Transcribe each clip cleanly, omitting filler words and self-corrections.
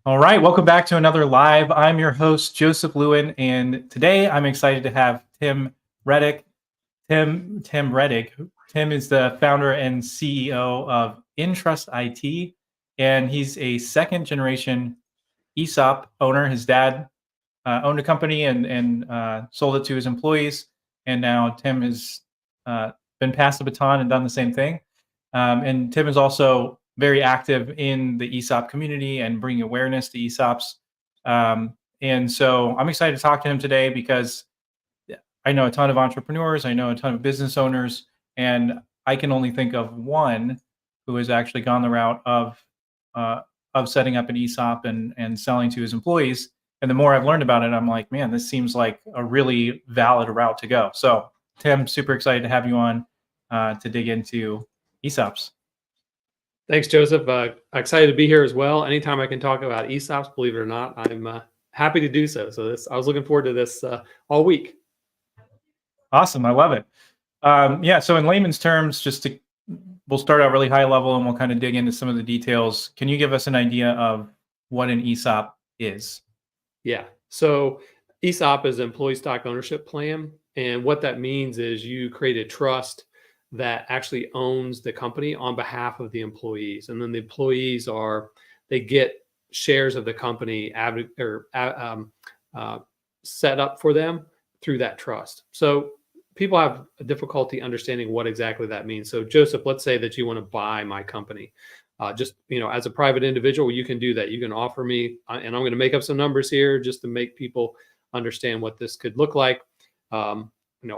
All right, welcome back to another live. I'm your host, Joseph Lewin, and today I'm excited to have Tim Rettig. Tim Rettig. Tim is the founder and CEO of Intrust IT, and he's a second generation ESOP owner. His dad owned a company and sold it to his employees, and now Tim has been passed the baton and done the same thing. And Tim is also very active in the ESOP community and bringing awareness to ESOPs. And so I'm excited to talk to him today because I know a ton of entrepreneurs, I know a ton of business owners, and I can only think of one who has actually gone the route of setting up an ESOP and selling to his employees. And the more I've learned about it, I'm like, man, this seems like a really valid route to go. So, Tim, super excited to have you on to dig into ESOPs. Thanks, Joseph. Excited to be here as well. Anytime I can talk about ESOPs, believe it or not, I'm happy to do so. I was looking forward to this all week. Awesome. I love it. Yeah. So in layman's terms, we'll start out really high level and we'll kind of dig into some of the details. Can you give us an idea of what an ESOP is? Yeah. So ESOP is Employee Stock Ownership Plan. And what that means is you create a trust that actually owns the company on behalf of the employees. And then the employees they get shares of the company set up for them through that trust. So people have a difficulty understanding what exactly that means. So Joseph, let's say that you want to buy my company. As a private individual, you can do that. You can offer me, and I'm going to make up some numbers here just to make people understand what this could look like.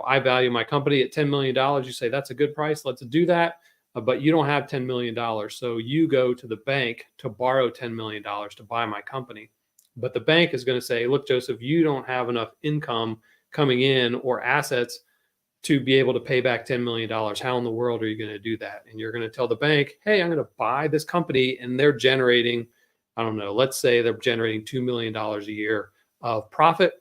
I value my company at $10 million. You say that's a good price. Let's do that. But you don't have $10 million. So you go to the bank to borrow $10 million to buy my company. But the bank is going to say, look, Joseph, you don't have enough income coming in or assets to be able to pay back $10 million. How in the world are you going to do that? And you're going to tell the bank, hey, I'm going to buy this company and they're generating, I don't know, let's say they're generating $2 million a year of profit.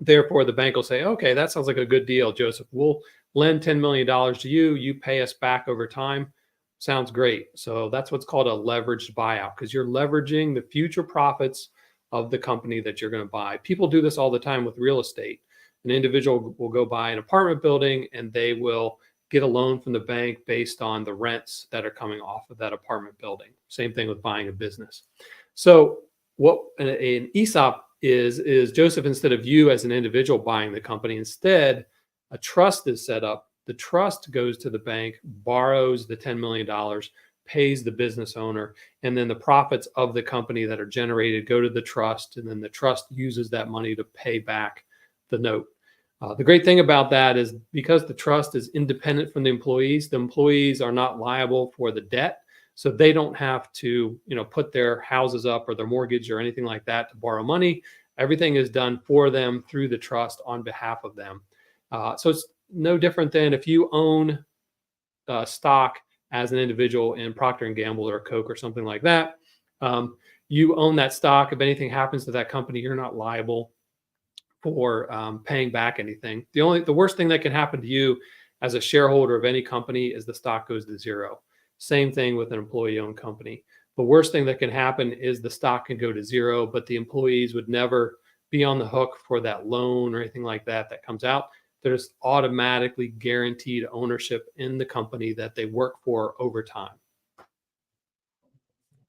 Therefore, the bank will say, okay, that sounds like a good deal, Joseph. We'll lend $10 million to you. You pay us back over time. Sounds great. So that's what's called a leveraged buyout because you're leveraging the future profits of the company that you're going to buy. People do this all the time with real estate. An individual will go buy an apartment building and they will get a loan from the bank based on the rents that are coming off of that apartment building. Same thing with buying a business. So what an ESOP is Joseph, instead of you as an individual buying the company, instead a trust is set up. The trust goes to the bank, borrows the $10 million, pays the business owner, and then the profits of the company that are generated go to the trust, and then the trust uses that money to pay back the note. The great thing about that is because the trust is independent from the employees are not liable for the debt. So they don't have to, put their houses up or their mortgage or anything like that to borrow money. Everything is done for them through the trust on behalf of them. So it's no different than if you own stock as an individual in Procter & Gamble or Coke or something like that. You own that stock. If anything happens to that company, you're not liable for paying back anything. The worst thing that can happen to you as a shareholder of any company is the stock goes to zero. Same thing with an employee-owned company. The worst thing that can happen is the stock can go to zero, but the employees would never be on the hook for that loan or anything like that comes out. They're just automatically guaranteed ownership in the company that they work for over time.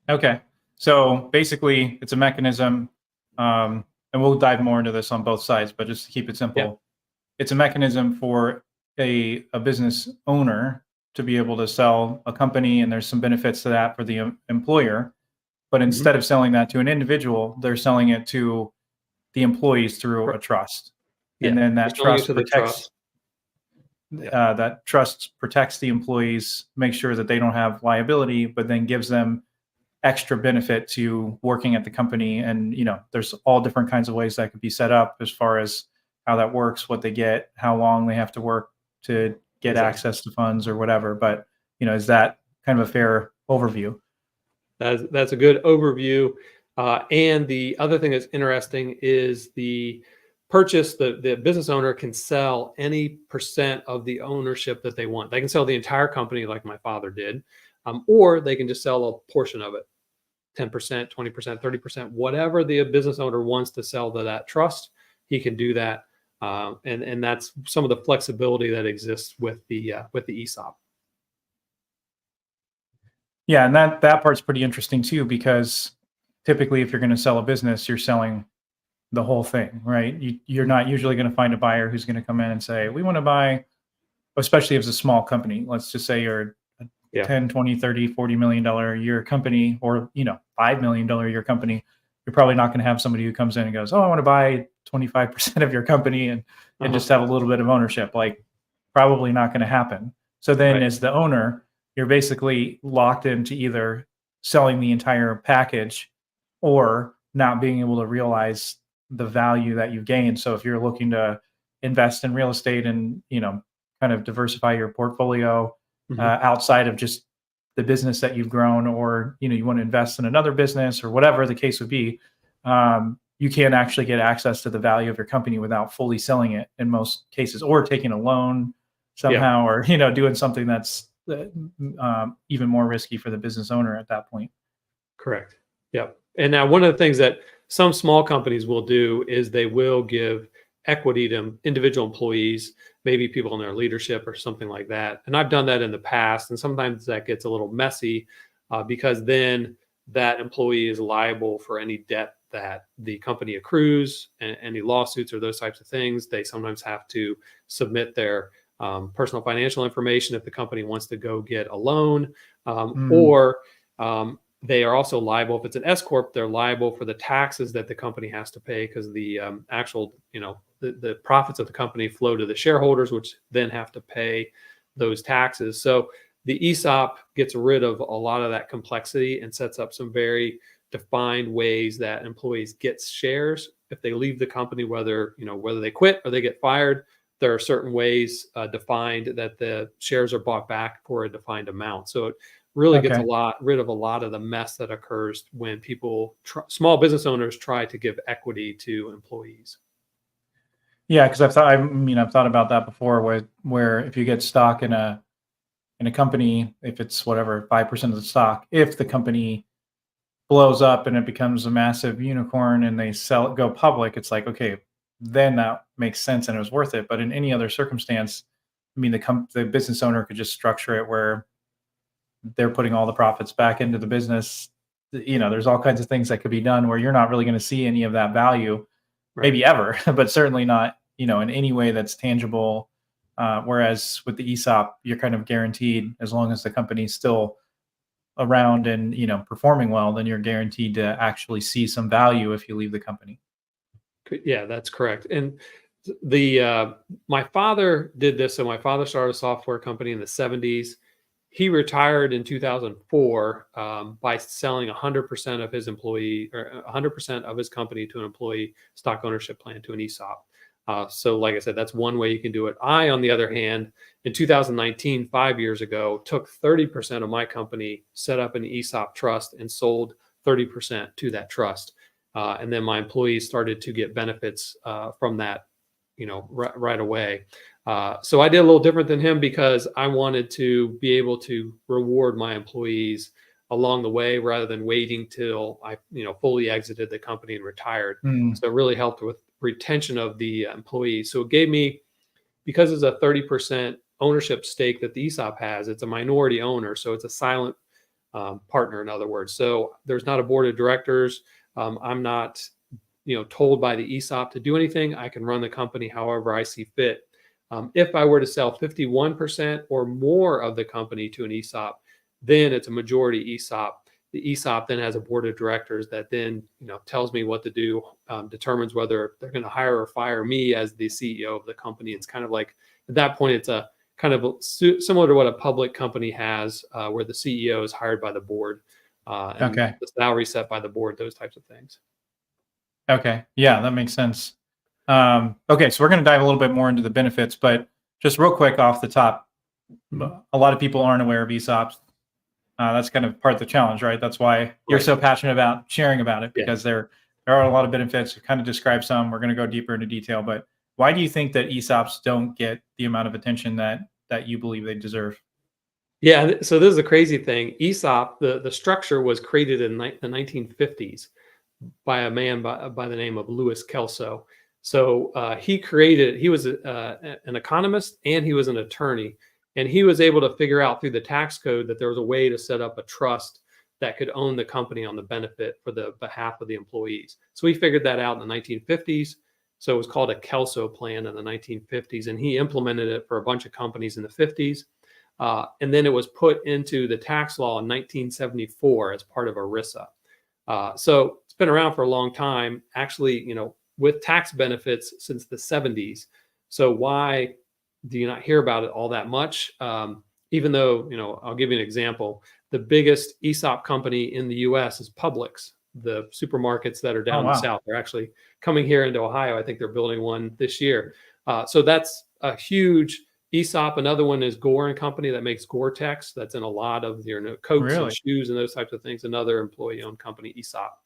Okay. So basically, it's a mechanism, and we'll dive more into this on both sides, but just to keep it simple, Yep. It's a mechanism for a business owner to be able to sell a company, and there's some benefits to that for the employer. But instead of selling that to an individual, they're selling it to the employees through a trust. Yeah. And then that trust protects the employees, make sure that they don't have liability, but then gives them extra benefit to working at the company. And there's all different kinds of ways that could be set up as far as how that works, what they get, how long they have to work to get access to funds or whatever. But is that kind of a fair overview? That's a good overview. And the other thing that's interesting is the purchase. The business owner can sell any percent of the ownership that they want. They can sell the entire company like my father did, or they can just sell a portion of it. 10%, 20%, 30%, whatever the business owner wants to sell to that trust, he can do that. And that's some of the flexibility that exists with the ESOP. Yeah, and that part's pretty interesting too, because typically if you're going to sell a business, you're selling the whole thing, right? You're not usually going to find a buyer who's going to come in and say, we want to buy, especially if it's a small company. Let's just say you're a Yeah. 10, 20, 30, $40 million a year company, or, $5 million a year company. You're probably not going to have somebody who comes in and goes, oh, I want to buy 25% of your company and just have a little bit of ownership. Like, probably not going to happen. So then Right. as the owner, you're basically locked into either selling the entire package or not being able to realize the value that you've gained. So if you're looking to invest in real estate and, kind of diversify your portfolio outside of just the business that you've grown, or, you want to invest in another business or whatever the case would be, you can't actually get access to the value of your company without fully selling it in most cases, or taking a loan somehow, or, doing something that's even more risky for the business owner at that point. Correct. Yep. And now one of the things that some small companies will do is they will give equity to individual employees, maybe people in their leadership or something like that. And I've done that in the past. And sometimes that gets a little messy because then that employee is liable for any debt that the company accrues, and any lawsuits or those types of things. They sometimes have to submit their personal financial information if the company wants to go get a loan, or they are also liable, if it's an S corp, they're liable for the taxes that the company has to pay, because the actual, the profits of the company flow to the shareholders, which then have to pay those taxes. So the ESOP gets rid of a lot of that complexity and sets up some very defined ways that employees get shares if they leave the company, whether they quit or they get fired. There are certain ways defined that the shares are bought back for a defined amount. So it really gets rid of a lot of the mess that occurs when people, small business owners, try to give equity to employees. Yeah, because I've thought about that before, where if you get stock in a company, if it's whatever 5% of the stock, if the company blows up and it becomes a massive unicorn and they go public, it's like, okay, then that makes sense and it was worth it. But in any other circumstance, the business owner could just structure it where they're putting all the profits back into the business. There's all kinds of things that could be done where you're not really going to see any of that value, maybe ever, but certainly not, in any way that's tangible. Whereas with the ESOP, you're kind of guaranteed, as long as the company's still around and, performing well, then you're guaranteed to actually see some value if you leave the company. Yeah, that's correct. And my father did this. So my father started a software company in the 70s. He retired in 2004 by selling 100% of his employee, or 100% of his company, to an employee stock ownership plan, to an ESOP. So like I said, that's one way you can do it. I, on the other hand, in 2019, 5 years ago, took 30% of my company, set up an ESOP trust, and sold 30% to that trust. And then my employees started to get benefits from that, right away. So I did a little different than him, because I wanted to be able to reward my employees along the way, rather than waiting till I, fully exited the company and retired. So it really helped with retention of the employees. So it gave me, because it's a 30% ownership stake that the ESOP has, it's a minority owner. So it's a silent partner, in other words. So there's not a board of directors. I'm not, told by the ESOP to do anything. I can run the company however I see fit. If I were to sell 51% or more of the company to an ESOP, then it's a majority ESOP. The ESOP then has a board of directors that then, tells me what to do, determines whether they're going to hire or fire me as the CEO of the company. It's kind of like, at that point, it's a kind of similar to what a public company has, where the CEO is hired by the board, and the salary set by the board, those types of things. Okay. Yeah, that makes sense. Okay, so we're going to dive a little bit more into the benefits, but just real quick off the top, a lot of people aren't aware of ESOPs. That's kind of part of the challenge, right? That's why you're so passionate about sharing about it, because there are a lot of benefits. You kind of describe some. We're going to go deeper into detail, but why do you think that ESOPs don't get the amount of attention that you believe they deserve? Yeah, so this is a crazy thing. ESOP, the structure was created in the 1950s by a man by the name of Louis Kelso. So he was an economist and he was an attorney. And he was able to figure out through the tax code that there was a way to set up a trust that could own the company on the benefit for the behalf of the employees. So he figured that out in the 1950s. So it was called a Kelso plan in the 1950s. And he implemented it for a bunch of companies in the 50s. And then it was put into the tax law in 1974 as part of ERISA. So it's been around for a long time, actually, with tax benefits since the 70s. So why do you not hear about it all that much? Even though, I'll give you an example. The biggest ESOP company in the US is Publix, the supermarkets that are Oh, down in the wow. South. They're actually coming here into Ohio. I think they're building one this year. So that's a huge ESOP. Another one is Gore and Company that makes Gore-Tex. That's in a lot of your coats and Really? shoes and those types of things. Another employee-owned company, ESOP.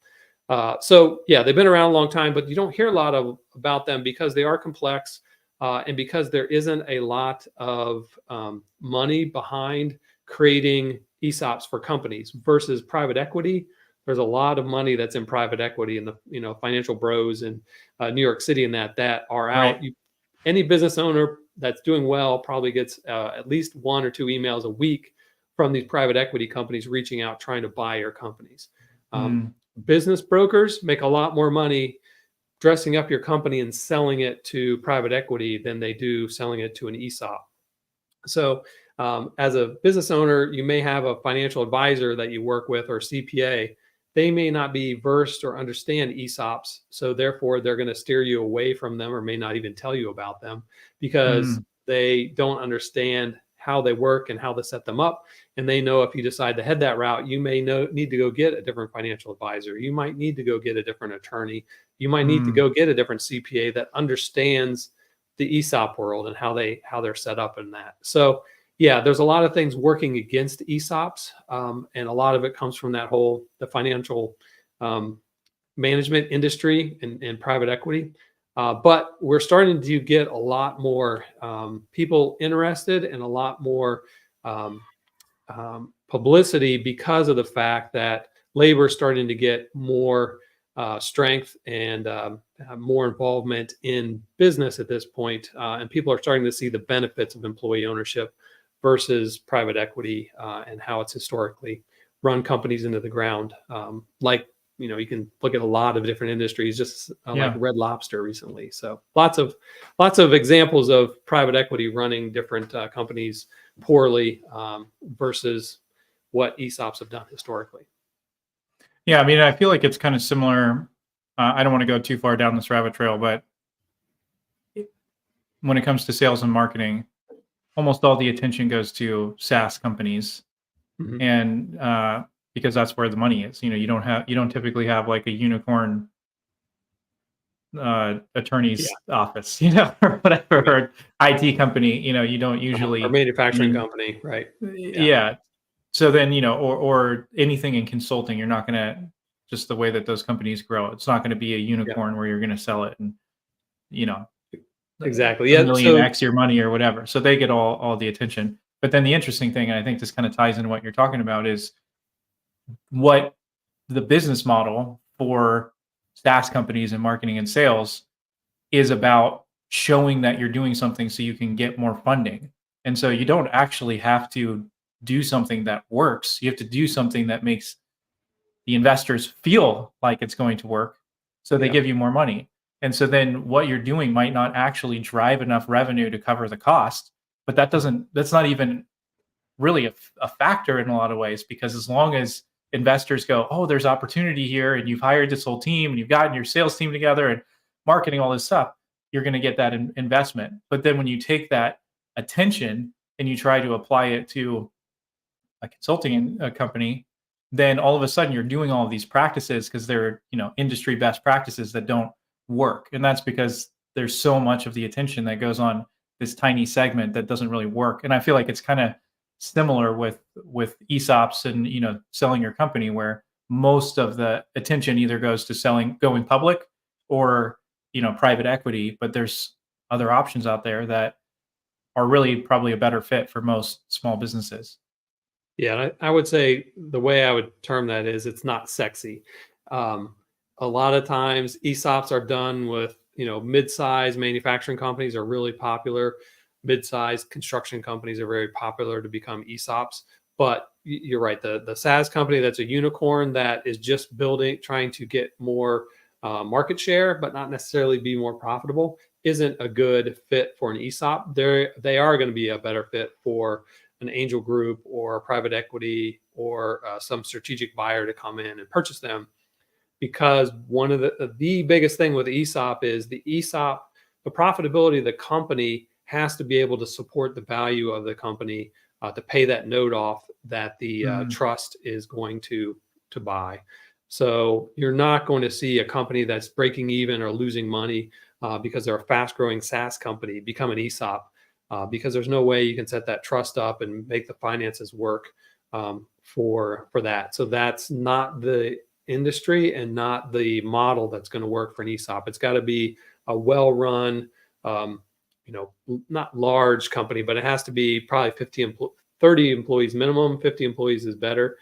So yeah, they've been around a long time, but you don't hear a lot about them because they are complex, and because there isn't a lot of money behind creating ESOPs for companies versus private equity. There's a lot of money that's in private equity and the financial bros in New York City and that are out. Right. Any business owner that's doing well probably gets at least 1 or 2 emails a week from these private equity companies reaching out trying to buy your companies. Mm. Business brokers make a lot more money dressing up your company and selling it to private equity than they do selling it to an ESOP. So as a business owner, you may have a financial advisor that you work with or CPA. They may not be versed or understand ESOPs. So therefore, they're going to steer you away from them or may not even tell you about them because Mm. they don't understand how they work and how to set them up. And they know if you decide to head that route, you may need to go get a different financial advisor. You might need to go get a different attorney. You might need to Mm. go get a different CPA that understands the ESOP world and how they're set up in that. So yeah, there's a lot of things working against ESOPs, and a lot of it comes from the financial management industry and private equity. But we're starting to get a lot more people interested and a lot more um, publicity because of the fact that labor is starting to get more strength and more involvement in business at this point, and people are starting to see the benefits of employee ownership versus private equity and how it's historically run companies into the ground. You can look at a lot of different industries, just like Yeah. Red Lobster recently. So lots of examples of private equity running different companies poorly versus what ESOPs have done historically. Yeah. I mean, I feel like it's kind of similar. I don't want to go too far down this rabbit trail, but when it comes to sales and marketing, almost all the attention goes to SaaS companies, Mhm. and because that's where the money is. You don't typically have like a unicorn Yeah, attorney's office, or whatever, right. or IT company. You don't Or usually. I manufacturing mean, company, right? Yeah, yeah. So then, or anything in consulting, you're not gonna, just the way that those companies grow. It's not gonna be a yeah, unicorn where you're gonna sell it and you know exactly. a Yeah. million So X your money or whatever. So they get all the attention. But then the interesting thing, and I think this kind of ties into what you're talking about, is what the business model for SaaS companies and marketing and sales is about showing that you're doing something so you can get more funding. And so you don't actually have to do something that works. You have to do something that makes the investors feel like it's going to work. So they yeah, give you more money. And so then what you're doing might not actually drive enough revenue to cover the cost, but that's not even really a factor in a lot of ways, because as long as investors go, oh, there's opportunity here, and you've hired this whole team and you've gotten your sales team together and marketing all this stuff, you're going to get that investment. But then when you take that attention and you try to apply it to a consulting company, then all of a sudden you're doing all of these practices because they're industry best practices that don't work, and that's because there's so much of the attention that goes on this tiny segment that doesn't really work. And I feel like it's kind of similar with ESOPs and selling your company, where most of the attention either goes to going public or private equity, but there's other options out there that are really probably a better fit for most small businesses. Yeah, and I would say the way I would term that is it's not sexy. Um, a lot of times ESOPs are done with, mid-sized manufacturing companies are really popular. Mid-sized construction companies are very popular to become ESOPs. But you're right, the SaaS company that's a unicorn that is just building, trying to get more market share, but not necessarily be more profitable, isn't a good fit for an ESOP. They are going to be a better fit for an angel group or private equity or some strategic buyer to come in and purchase them, because one of the biggest thing with the ESOP is the profitability of the company has to be able to support the value of the company to pay that note off that the Mm, trust is going to buy. So you're not going to see a company that's breaking even or losing money because they're a fast growing SaaS company become an ESOP, because there's no way you can set that trust up and make the finances work for that. So that's not the industry and not the model that's going to work for an ESOP. It's got to be a well-run, not large company, but it has to be probably 30 employees minimum. 50 employees is better,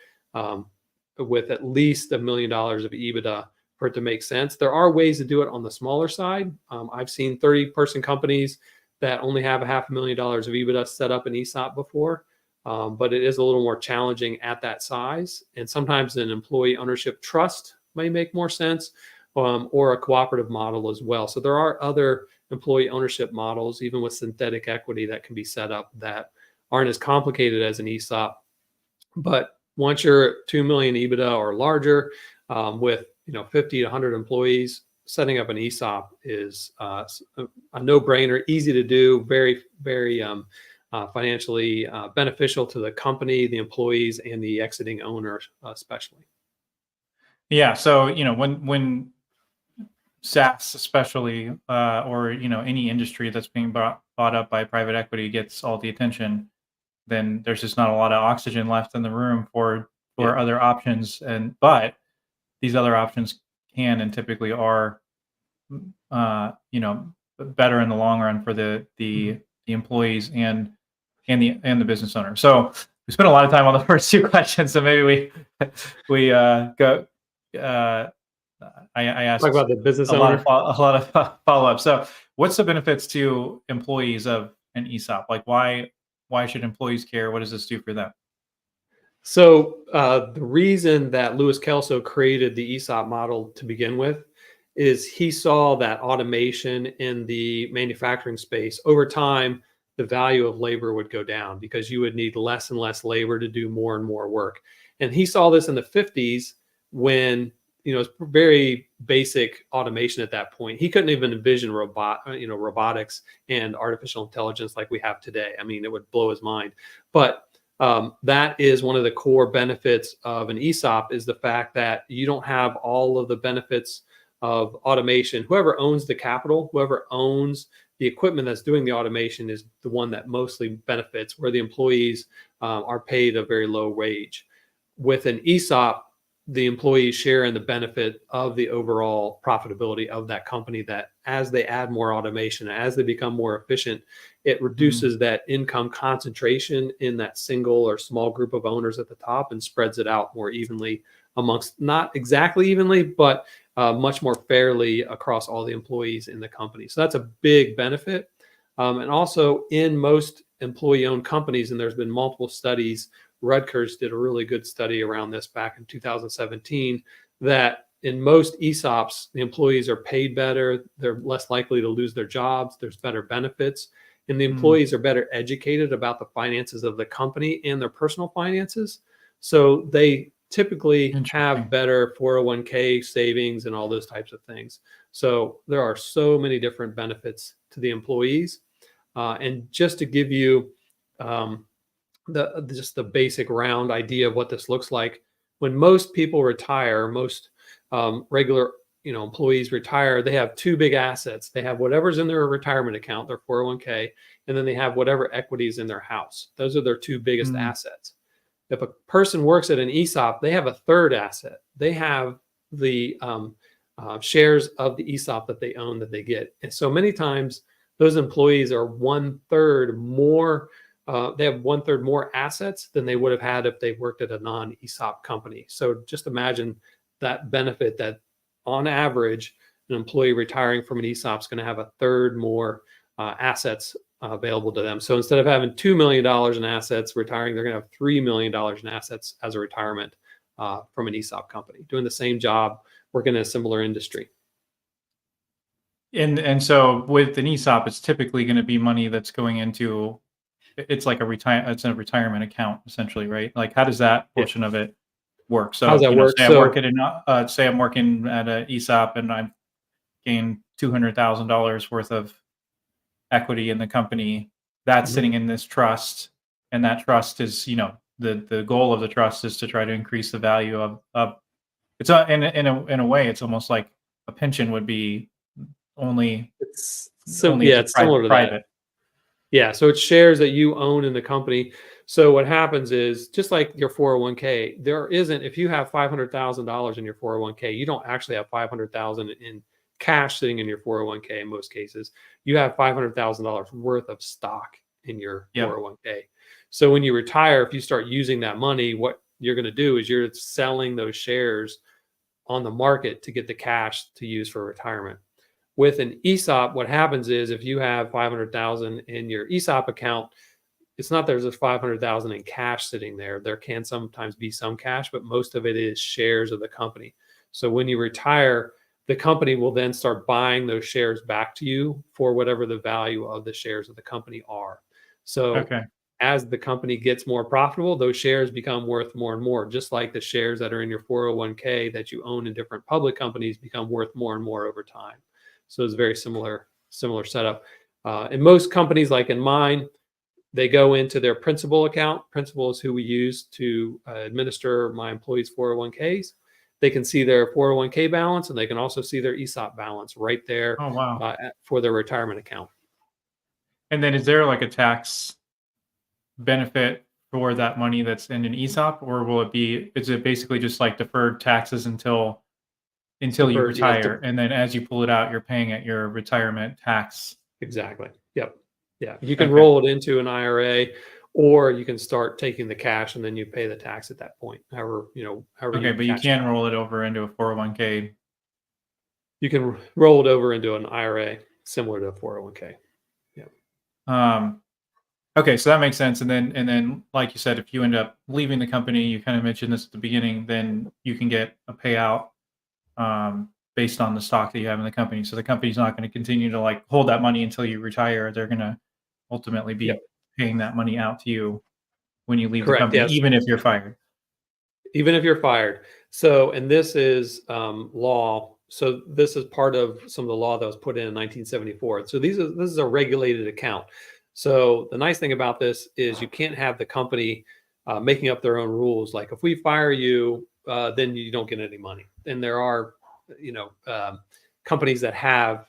with at least $1 million of EBITDA for it to make sense. There are ways to do it on the smaller side. I've seen 30-person companies that only have a $500,000 of EBITDA set up an ESOP before. But it is a little more challenging at that size. And sometimes an employee ownership trust may make more sense, or a cooperative model as well. So there are other employee ownership models, even with synthetic equity, that can be set up that aren't as complicated as an ESOP. But once you're 2 million EBITDA or larger, with 50 to 100 employees, setting up an ESOP is a no-brainer, easy to do, very, very financially beneficial to the company, the employees, and the exiting owner, especially. yeah. So, when SaaS, especially, or any industry that's being bought up by private equity gets all the attention, then there's just not a lot of oxygen left in the room Yeah. for other options. But these other options can and typically are, better in the long run for Mhm. the employees and the business owner. So we spent a lot of time on the first two questions. So maybe we go. Uh, I Talk asked about the business a lot owner. of follow up. So what's the benefits to employees of an ESOP? Like why should employees care? What does this do for them? So the reason that Louis Kelso created the ESOP model to begin with is he saw that automation in the manufacturing space over time, the value of labor would go down because you would need less and less labor to do more and more work. And he saw this in the 50s when it's very basic automation at that point. He couldn't even envision robotics and artificial intelligence like we have today. I mean, it would blow his mind. But that is one of the core benefits of an ESOP, is the fact that you don't have all of the benefits of automation. Whoever owns the capital, whoever owns the equipment that's doing the automation, is the one that mostly benefits, where the employees are paid a very low wage. With an ESOP, the employees share in the benefit of the overall profitability of that company, that as they add more automation, as they become more efficient, it Mm, reduces that income concentration in that single or small group of owners at the top and spreads it out more evenly amongst, not exactly evenly, but much more fairly across all the employees in the company. So that's a big benefit. And also in most employee owned companies, and there's been multiple studies, Rutgers did a really good study around this back in 2017, that in most ESOPs, the employees are paid better, they're less likely to lose their jobs, there's better benefits, and the mm, employees are better educated about the finances of the company and their personal finances. So they typically have interesting. better 401k savings and all those types of things. So there are so many different benefits to the employees. And just to give you um, just the basic round idea of what this looks like, when most people retire, most regular employees retire, they have two big assets. They have whatever's in their retirement account, their 401k, and then they have whatever equities in their house. Those are their two biggest Mm, assets. If a person works at an ESOP, they have a third asset. They have the shares of the ESOP that they own, that they get. And so many times those employees are 1/3 more they have 1/3 more assets than they would have had if they worked at a non-ESOP company. So just imagine that benefit that on average, an employee retiring from an ESOP is going to have 1/3 more assets available to them. So instead of having $2 million in assets retiring, they're going to have $3 million in assets as a retirement from an ESOP company, doing the same job, working in a similar industry. And so with an ESOP, it's typically going to be money that's going into, it's like it's a retirement account essentially, right? Like how does that portion of it work? So How's that work? say So say I'm working at an ESOP and I've gained $200,000 worth of equity in the company that's Mhm. sitting in this trust, and that trust is, the goal of the trust is to try to increase the value of it's in a way it's almost like a pension would be only only if yeah, it's it's similar to that. private. Yeah, so it's shares that you own in the company. So what happens is just like your 401k, there isn't if you have $500,000 in your 401k, you don't actually have 500,000 in cash sitting in your 401k in most cases. You have $500,000 worth of stock in your Yeah. 401k. So when you retire, if you start using that money, what you're going to do is you're selling those shares on the market to get the cash to use for retirement. With an ESOP, what happens is if you have 500,000 in your ESOP account, it's not there's a 500,000 in cash sitting there. There can sometimes be some cash, but most of it is shares of the company. So when you retire, the company will then start buying those shares back to you for whatever the value of the shares of the company are. So Okay. as the company gets more profitable, those shares become worth more and more, just like the shares that are in your 401k that you own in different public companies become worth more and more over time. So it's a very similar setup. In most companies, like in mine, they go into their principal account. Principal is who we use to administer my employees' 401ks. They can see their 401k balance, and they can also see their ESOP balance right there Oh, wow. for their retirement account. And then is there like a tax benefit for that money that's in an ESOP, or is it basically just like deferred taxes until you Deferred, yes, retire, and then as you pull it out, you're paying at your retirement tax? exactly. Yep. Yeah. You can Okay. roll it into an IRA, or you can start taking the cash and then you pay the tax at that point. However Okay, you but you cash it can out. roll it over into a 401k. You can roll it over into an IRA similar to a 401k. Yeah. Um, okay, so that makes sense. And then, like you said, if you end up leaving the company, you kind of mentioned this at the beginning, then you can get a payout based on the stock that you have in the company. So the company's not going to continue to like hold that money until you retire. They're going to ultimately Yep. be paying that money out to you when you leave the Correct. company, Yes. even if you're fired. Even if you're fired. So, and this is law. So this is part of some of the law that was put in 1974. So this is a regulated account. So the nice thing about this is you can't have the company making up their own rules. Like if we fire you, then you don't get any money. And there are, companies that have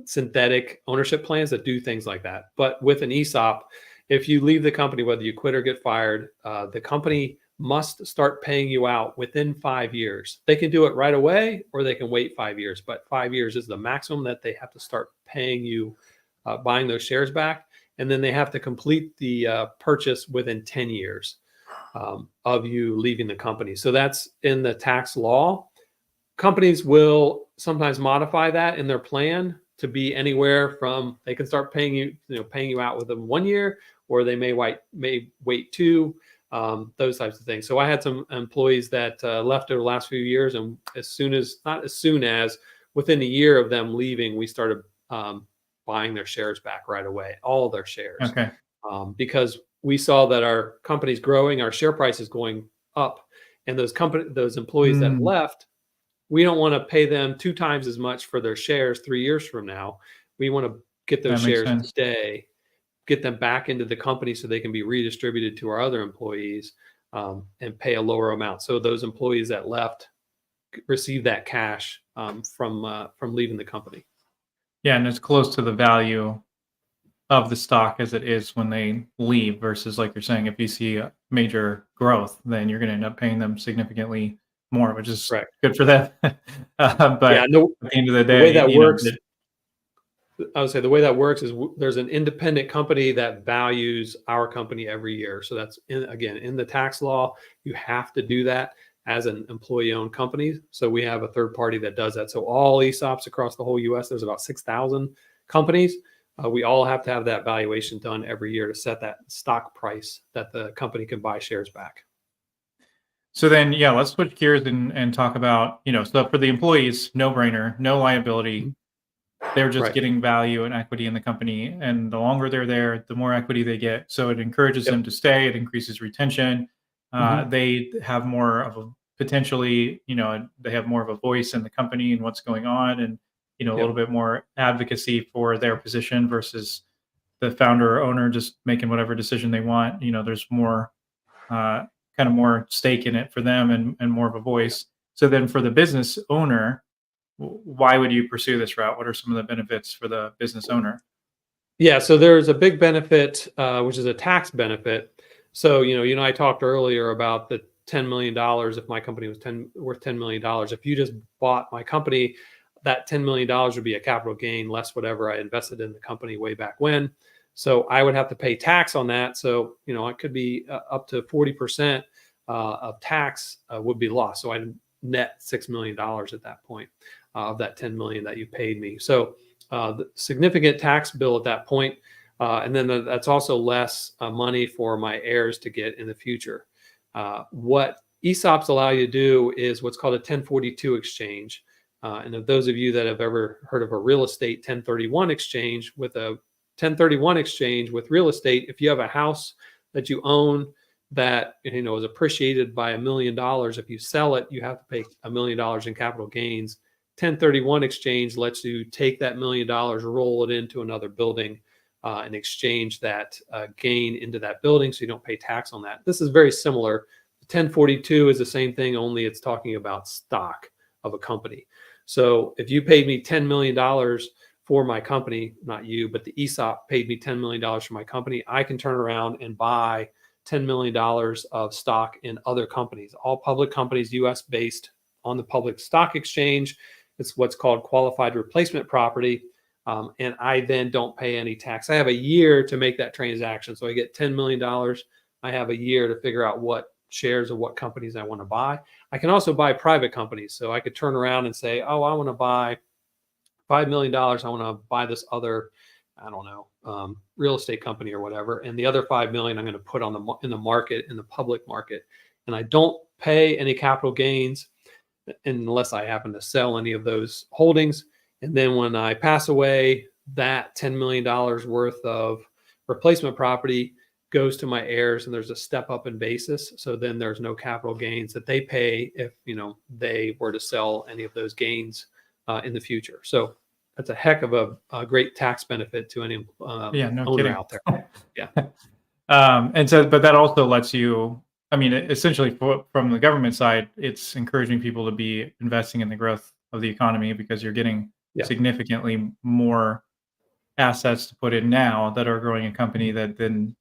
synthetic ownership plans that do things like that. But with an ESOP, if you leave the company, whether you quit or get fired, the company must start paying you out within 5 years. They can do it right away or they can wait 5 years, but 5 years is the maximum that they have to start paying you, buying those shares back. And then they have to complete the purchase within 10 years of you leaving the company. So that's in the tax law. Companies will sometimes modify that in their plan to be anywhere from they can start paying you out within 1 year, or they may wait 2. Those types of things. So I had some employees that left over the last few years, and not as soon as within a year of them leaving, we started buying their shares back right away, all their shares, Okay. because we saw that our company's growing, our share price is going up, and those employees that Mm, left, we don't want to pay them 2 times as much for their shares 3 years from now. We want to get those that makes shares sense. today, get them back into the company so they can be redistributed to our other employees, and pay a lower amount. So those employees that left receive that cash from leaving the company. Yeah, and it's close to the value of the stock as it is when they leave versus like you're saying, if you see a major growth, then you're going to end up paying them significantly more, which is Correct. good for them. Yeah. But No, at the end of the the way day, that works. I would say the way that works is there's an independent company that values our company every year. So that's again, in the tax law, you have to do that as an employee-owned company. So we have a third party that does that. So all ESOPs across the whole US, there's about 6,000 companies. We all have to have that valuation done every year to set that stock price that the company can buy shares back. So then, yeah, let's switch gears and talk about, so for the employees, no brainer, no liability. They're just Right. getting value and equity in the company. And the longer they're there, the more equity they get. So it encourages Yep. them to stay. It increases retention. Mhm. They have more of a potentially, they have more of a voice in the company and what's going on, and, a little Yep. bit more advocacy for their position versus the founder or owner just making whatever decision they want. There's more, kind of more stake in it for them, and more of a voice. So then for the business owner, why would you pursue this route? What are some of the benefits for the business owner? Yeah, so there's a big benefit, which is a tax benefit. So, I talked earlier about the $10 million. If my company was worth $10 million, if you just bought my company, that $10 million would be a capital gain less whatever I invested in the company way back when. So I would have to pay tax on that. So, it could be up to 40% of tax would be lost. So I net $6 million at that point of that 10 million that you paid me. So the significant tax bill at that point. And then that's also less money for my heirs to get in the future. What ESOPs allow you to do is what's called a 1042 exchange. And if those of you that have ever heard of a real estate 1031 exchange, with a 1031 exchange with real estate, if you have a house that you own that is appreciated by $1 million, if you sell it, you have to pay $1 million in capital gains. 1031 exchange lets you take that $1 million, roll it into another building, and exchange that gain into that building, so you don't pay tax on that. This is very similar. 1042 is the same thing, only it's talking about stock of a company. So if you paid me $10 million for my company, not you, but the ESOP paid me $10 million for my company, I can turn around and buy $10 million of stock in other companies, all public companies, US based on the public stock exchange. It's what's called qualified replacement property. And I then don't pay any tax. I have a year to make that transaction. So I get $10 million. I have a year to figure out what shares of what companies I want to buy. I can also buy private companies. So I could turn around and say, oh, I want to buy $5 million. I want to buy this other, I don't know, real estate company or whatever. And the other 5 million I'm going to put in the market, in the public market. And I don't pay any capital gains unless I happen to sell any of those holdings. And then when I pass away, that $10 million worth of replacement property goes to my heirs, and there's a step up in basis. So then there's no capital gains that they pay if they were to sell any of those gains in the future. So that's a heck of a great tax benefit to any Yeah, no owner kidding. out there. Yeah. And so, but that also lets you, I mean, essentially from the government side, it's encouraging people to be investing in the growth of the economy, because you're getting Yeah. significantly more assets to put in now that are growing a company, that then,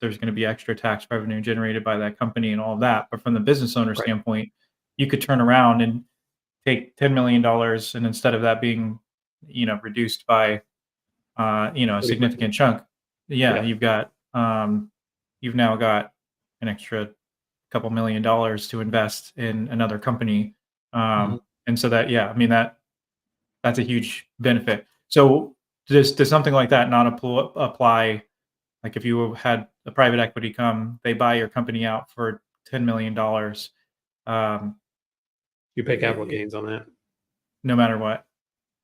there's going to be extra tax revenue generated by that company and all of that. But from the business owner Right. standpoint, you could turn around and take $10 million, and instead of that being, reduced by, a significant chunk, Yeah. you've now got an extra couple $1 million to invest in another company. Mhm. And so that, yeah, I mean, that's a huge benefit. So does something like that not apply? Like if you had a private equity come, they buy your company out for $10 million, You pay capital gains on that. no matter what.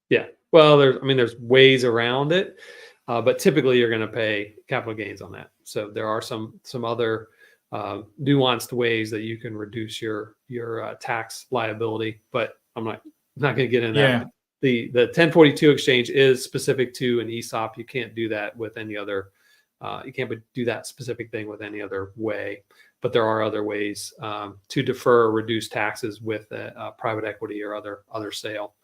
Yeah. Well, there's ways around it, but typically you're going to pay capital gains on that. So there are some other nuanced ways that you can reduce your tax liability, but I'm not going to get into that. Yeah. But the 1042 exchange is specific to an ESOP. You can't do that with any other. You can't do that specific thing with any other way. But there are other ways to defer or reduce taxes with a private equity or other sale.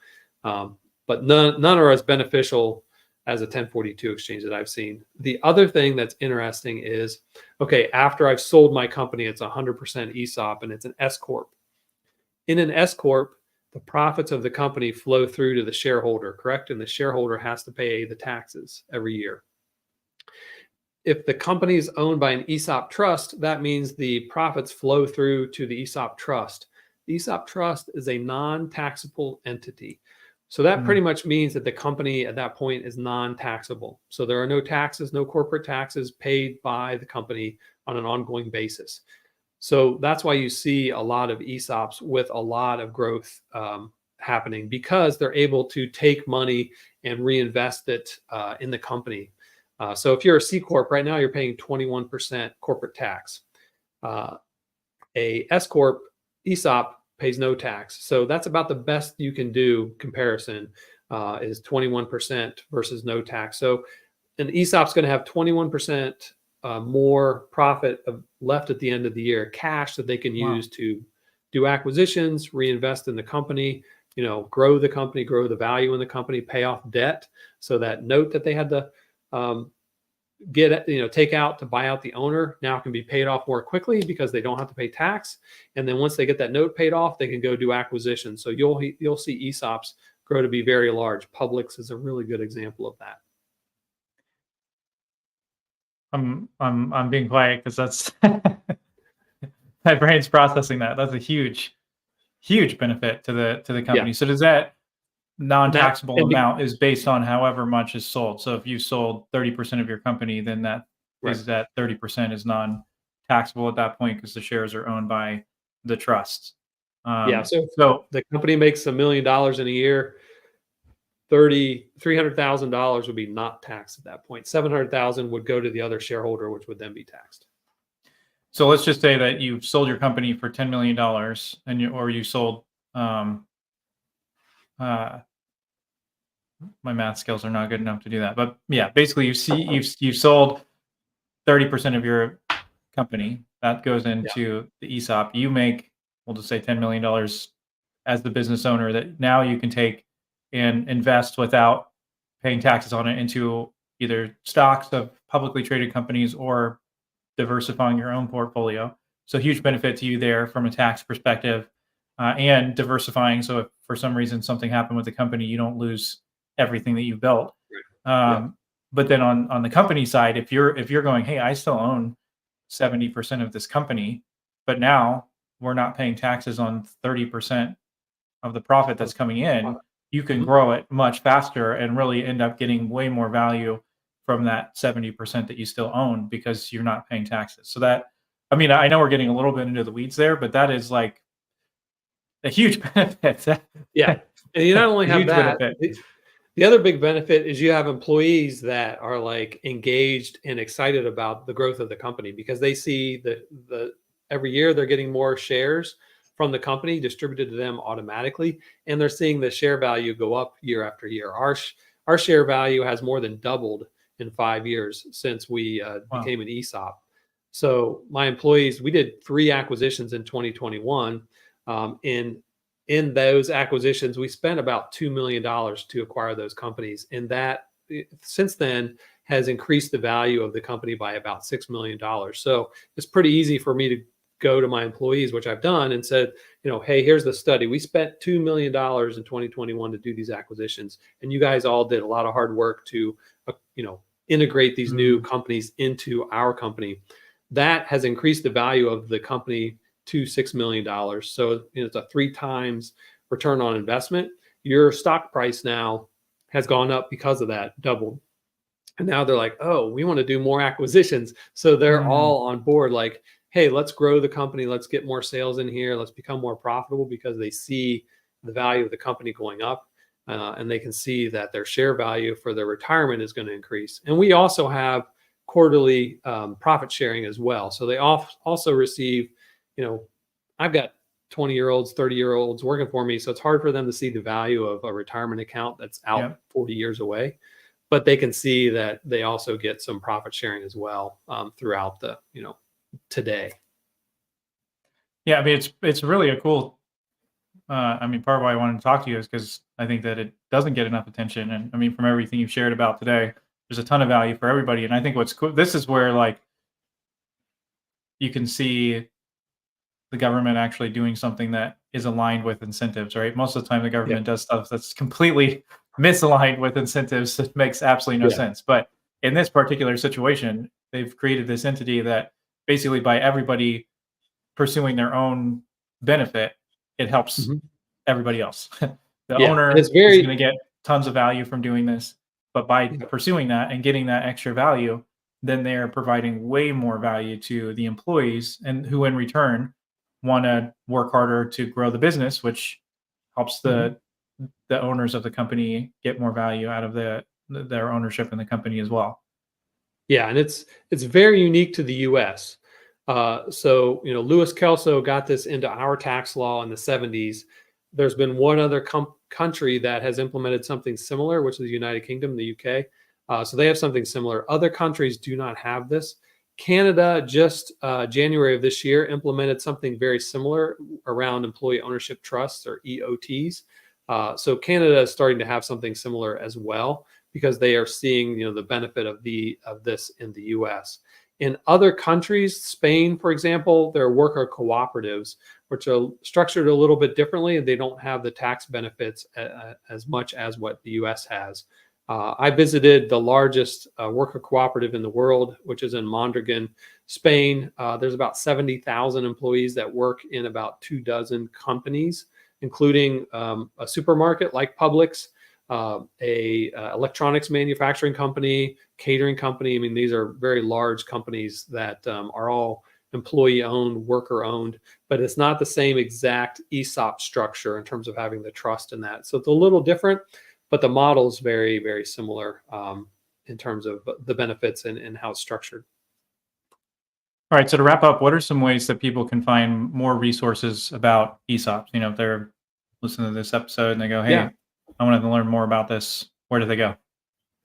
But none are as beneficial as a 1042 exchange that I've seen. The other thing that's interesting is, okay, after I've sold my company, it's 100% ESOP and it's an S corp. In an S corp, the profits of the company flow through to the shareholder, correct? And the shareholder has to pay the taxes every year. If the company is owned by an ESOP trust, that means the profits flow through to the ESOP trust. The ESOP trust is a non-taxable entity. So that pretty much means that the company at that point is non-taxable. So there are no taxes, no corporate taxes paid by the company on an ongoing basis. So that's why you see a lot of ESOPs with a lot of growth happening, because they're able to take money and reinvest it in the company. So if you're a C Corp right now, you're paying 21% corporate tax. A S Corp ESOP pays no tax. So that's about the best you can do comparison is 21% versus no tax. So an ESOP is going to have 21% more profit left at the end of the year, cash that they can use to do acquisitions, reinvest in the company, grow the company, grow the value in the company, pay off debt. So that note that they had to take out to buy out the owner now can be paid off more quickly because they don't have to pay tax. And then once they get that note paid off, they can go do acquisitions. So you'll see ESOPs grow to be very large. Publix is a really good example of that. I'm being quiet because that's my brain's processing that. That's a huge benefit to the company. Yeah. So does that non-taxable amount is based on however much is sold? So if you sold 30% of your company, then that is that 30% is non-taxable at that point because the shares are owned by the trust. So the company makes $1 million in a year. $300,000 would be not taxed at that point. $700,000 would go to the other shareholder, which would then be taxed. So let's just say that you sold your company for $10 million or you sold, my math skills are not good enough to do that, but yeah, basically you've sold 30% of your company that goes into the ESOP. You make, we'll just say $10 million as the business owner that now you can take and invest without paying taxes on it into either stocks of publicly traded companies or diversifying your own portfolio. So huge benefit to you there from a tax perspective and diversifying. So if for some reason something happened with the company, you don't lose everything that you've built. But then on the company side, if you're going, hey, I still own 70% of this company, but now we're not paying taxes on 30% of the profit that's coming in, you can grow it much faster and really end up getting way more value from that 70% that you still own because you're not paying taxes. So that, I mean, I know we're getting a little bit into the weeds there, but that is like a huge benefit. Yeah. And you not only have that, the other big benefit is you have employees that are like engaged and excited about the growth of the company because they see the every year they're getting more shares from the company distributed to them automatically, and they're seeing the share value go up year after year. Our share value has more than doubled in 5 years since we became an ESOP. So my employees, we did 3 acquisitions in 2021. In those acquisitions, we spent about $2 million to acquire those companies. And that since then has increased the value of the company by about $6 million. So it's pretty easy for me to go to my employees, which I've done, and said, hey, here's the study. We spent $2 million in 2021 to do these acquisitions. And you guys all did a lot of hard work to, integrate these new companies into our company. That has increased the value of the company to $6 million. So it's a 3 times return on investment. Your stock price now has gone up because of that, doubled. And now they're like, oh, we want to do more acquisitions. So they're all on board like, hey, let's grow the company. Let's get more sales in here. Let's become more profitable because they see the value of the company going up. And they can see that their share value for their retirement is going to increase. And we also have quarterly profit sharing as well. So they also receive, I've got 20-year-olds, 30-year-olds working for me. So it's hard for them to see the value of a retirement account that's out 40 years away. But they can see that they also get some profit sharing as well throughout the, today. Yeah, I mean, it's really a cool, part of why I wanted to talk to you is because I think that it doesn't get enough attention. And I mean, from everything you've shared about today, there's a ton of value for everybody. And I think what's cool, this is where like you can see the government actually doing something that is aligned with incentives, right? Most of the time, the government does stuff that's completely misaligned with incentives. That makes absolutely no sense. But in this particular situation, they've created this entity that basically, by everybody pursuing their own benefit, it helps everybody else. The And owner it's is very going to get tons of value from doing this, but by pursuing that and getting that extra value, then they're providing way more value to the employees, and who in return want to work harder to grow the business, which helps the owners of the company get more value out of their ownership in the company as well. Yeah, and it's very unique to the U.S. So Louis Kelso got this into our tax law in the 70s. There's been one other country that has implemented something similar, which is the United Kingdom, the UK. So they have something similar. Other countries do not have this. Canada just January of this year implemented something very similar around employee ownership trusts, or EOTs. So Canada is starting to have something similar as well, because they are seeing the benefit of this in the U.S. In other countries, Spain, for example, there are worker cooperatives, which are structured a little bit differently, and they don't have the tax benefits as much as what the U.S. has. I visited the largest worker cooperative in the world, which is in Mondragon, Spain. There's about 70,000 employees that work in about 24 companies, including a supermarket like Publix, a electronics manufacturing company, catering company. I mean, these are very large companies that are all employee owned, worker owned, but it's not the same exact ESOP structure in terms of having the trust in that. So it's a little different, but the model is very, very similar in terms of the benefits and how it's structured. All right. So to wrap up, what are some ways that people can find more resources about ESOPs? If they're listening to this episode and they go, "Hey, I wanted to learn more about this," where do they go?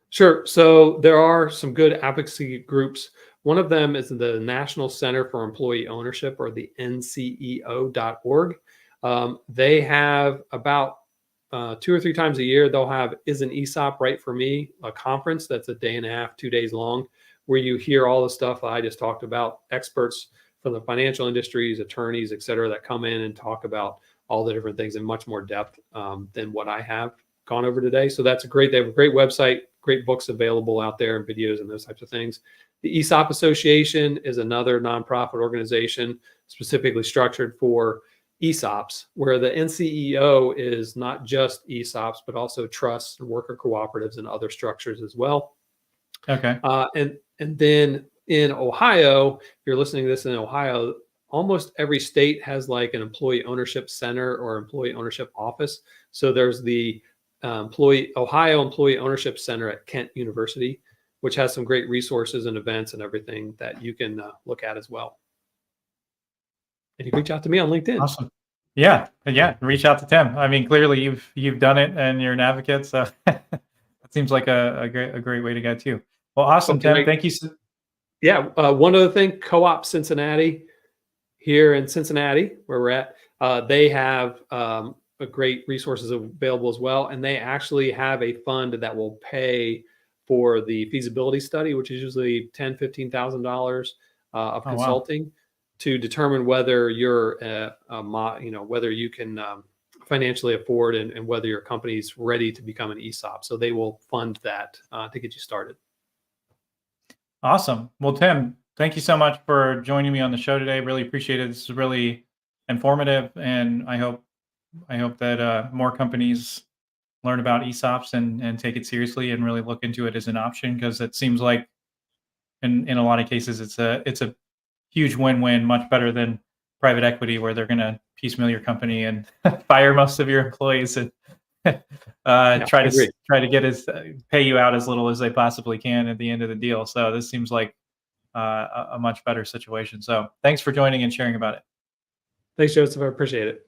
Sure. So there are some good advocacy groups. One of them is the National Center for Employee Ownership, or the nceo.org. They have about 2 or 3 times a year, they'll have "Is an ESOP Right for Me?" a conference that's a day and a half, 2 days long, where you hear all the stuff I just talked about, experts from the financial industries, attorneys, et cetera, that come in and talk about all the different things in much more depth than what I have gone over today. So that's they have a great website, great books available out there, and videos and those types of things. The ESOP Association is another nonprofit organization specifically structured for ESOPs, where the NCEO is not just ESOPs, but also trusts and worker cooperatives and other structures as well. Okay. And then in Ohio, if you're listening to this in Ohio, almost every state has like an employee ownership center or employee ownership office. So there's the Ohio Employee Ownership Center at Kent University, which has some great resources and events and everything that you can look at as well. And you can reach out to me on LinkedIn. Awesome. Yeah. Reach out to Tim. I mean, clearly you've done it and you're an advocate. So it seems like a great way to go too. Well, awesome, Tim. Thank you. Yeah. One other thing, Co-op Cincinnati, here in Cincinnati, where we're at, they have great resources available as well. And they actually have a fund that will pay for the feasibility study, which is usually $10,000, $15,000 of consulting to determine whether you're, whether you can financially afford and whether your company's ready to become an ESOP. So they will fund that to get you started. Awesome. Well, Tim, thank you so much for joining me on the show today. Really appreciate it. This is really informative, and I hope that more companies learn about ESOPs and take it seriously and really look into it as an option, because it seems like in a lot of cases it's a huge win-win, much better than private equity, where they're going to piecemeal your company and fire most of your employees and try to get pay you out as little as they possibly can at the end of the deal. So this seems like a much better situation. So thanks for joining and sharing about it. Thanks, Joseph. I appreciate it.